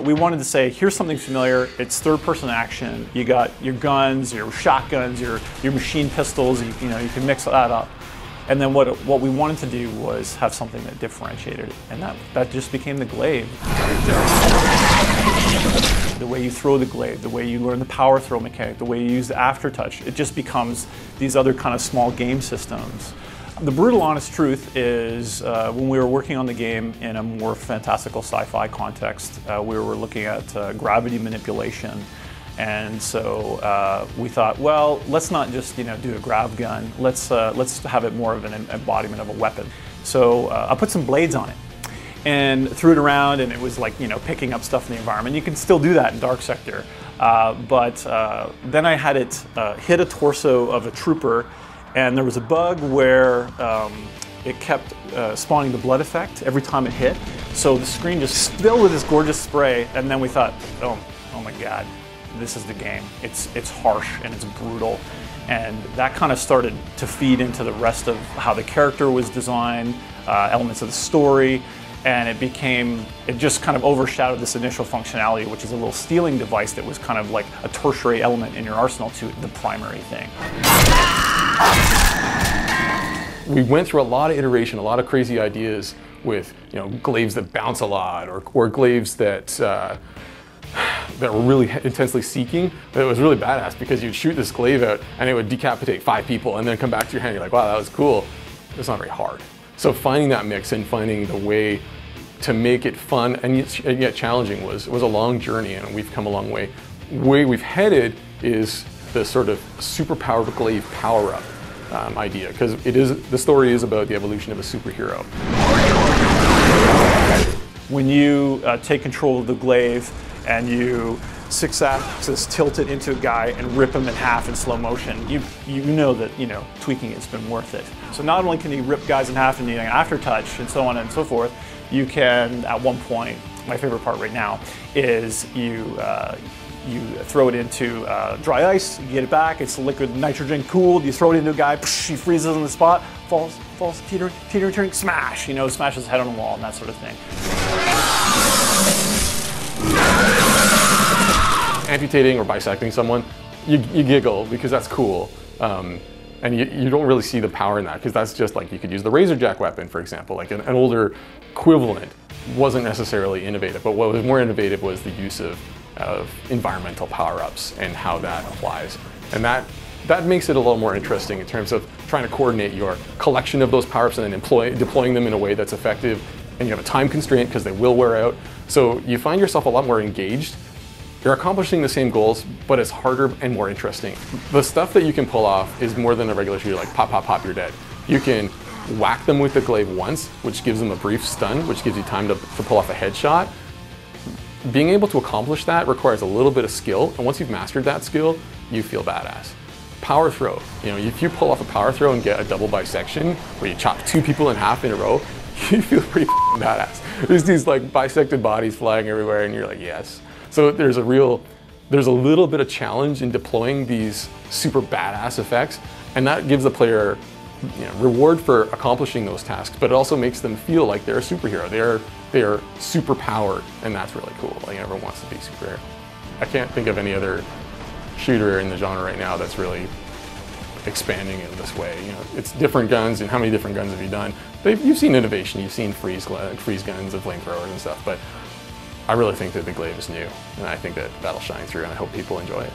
We wanted to say, here's something familiar. It's third-person action. You got your guns, your shotguns, your machine pistols. You know, you can mix that up. And then what we wanted to do was have something that differentiated it, and that just became the Glaive. The way you throw the Glaive, the way you learn the power throw mechanic, the way you use the aftertouch, it just becomes these other kind of small game systems. The brutal honest truth is when we were working on the game in a more fantastical sci-fi context, we were looking at gravity manipulation. And so we thought, well, let's not just do a grav gun. Let's have it more of an embodiment of a weapon. So I put some blades on it and threw it around, and it was like picking up stuff in the environment. You can still do that in Dark Sector, but then I had it hit a torso of a trooper, and there was a bug where it kept spawning the blood effect every time it hit. So the screen just filled with this gorgeous spray, and then we thought, oh my God. This is the game. It's harsh and it's brutal, and that kind of started to feed into the rest of how the character was designed, elements of the story, and it just kind of overshadowed this initial functionality, which is a little stealing device that was kind of like a tertiary element in your arsenal to the primary thing. We went through a lot of iteration, a lot of crazy ideas with glaives that bounce a lot, or glaives that were really intensely seeking. But it was really badass because you'd shoot this glaive out and it would decapitate 5 people and then come back to your hand. You're like, wow, that was cool. It's not very hard. So finding that mix and finding the way to make it fun and yet challenging was a long journey, and we've come a long way. Where we've headed is the sort of superpowered glaive power-up idea, because the story is about the evolution of a superhero. When you take control of the glaive and you 6-axis tilt it into a guy and rip him in half in slow motion, you know that tweaking it's been worth it. So not only can you rip guys in half and you aftertouch and so on and so forth, you can at one point, my favorite part right now is you throw it into dry ice, you get it back, it's liquid nitrogen cooled, you throw it into a guy, he freezes on the spot, falls, teetering, smash, smashes his head on the wall and that sort of thing. Amputating or bisecting someone, you giggle because that's cool, and you don't really see the power in that, because that's just like, you could use the razor jack weapon, for example. Like an older equivalent wasn't necessarily innovative, but what was more innovative was the use of environmental power-ups and how that applies, and that makes it a little more interesting in terms of trying to coordinate your collection of those power-ups and then deploying them in a way that's effective, and you have a time constraint because they will wear out. So you find yourself a lot more engaged. You're accomplishing the same goals, but it's harder and more interesting. The stuff that you can pull off is more than a regular shooter, like pop, pop, pop, you're dead. You can whack them with the glaive once, which gives them a brief stun, which gives you time to pull off a headshot. Being able to accomplish that requires a little bit of skill, and once you've mastered that skill, you feel badass. Power throw, if you pull off a power throw and get a double bisection, where you chop 2 people in half in a row, you feel pretty badass. There's these like bisected bodies flying everywhere, and you're like, yes. So there's a little bit of challenge in deploying these super badass effects, and that gives the player reward for accomplishing those tasks, but it also makes them feel like they're a superhero. They are super powered, and that's really cool. Like, everyone wants to be a superhero. I can't think of any other shooter in the genre right now that's really expanding it this way. It's different guns, and how many different guns have you done? You've seen innovation, you've seen freeze guns and flamethrowers and stuff, but I really think that the glaive is new, and I think that that'll shine through, and I hope people enjoy it.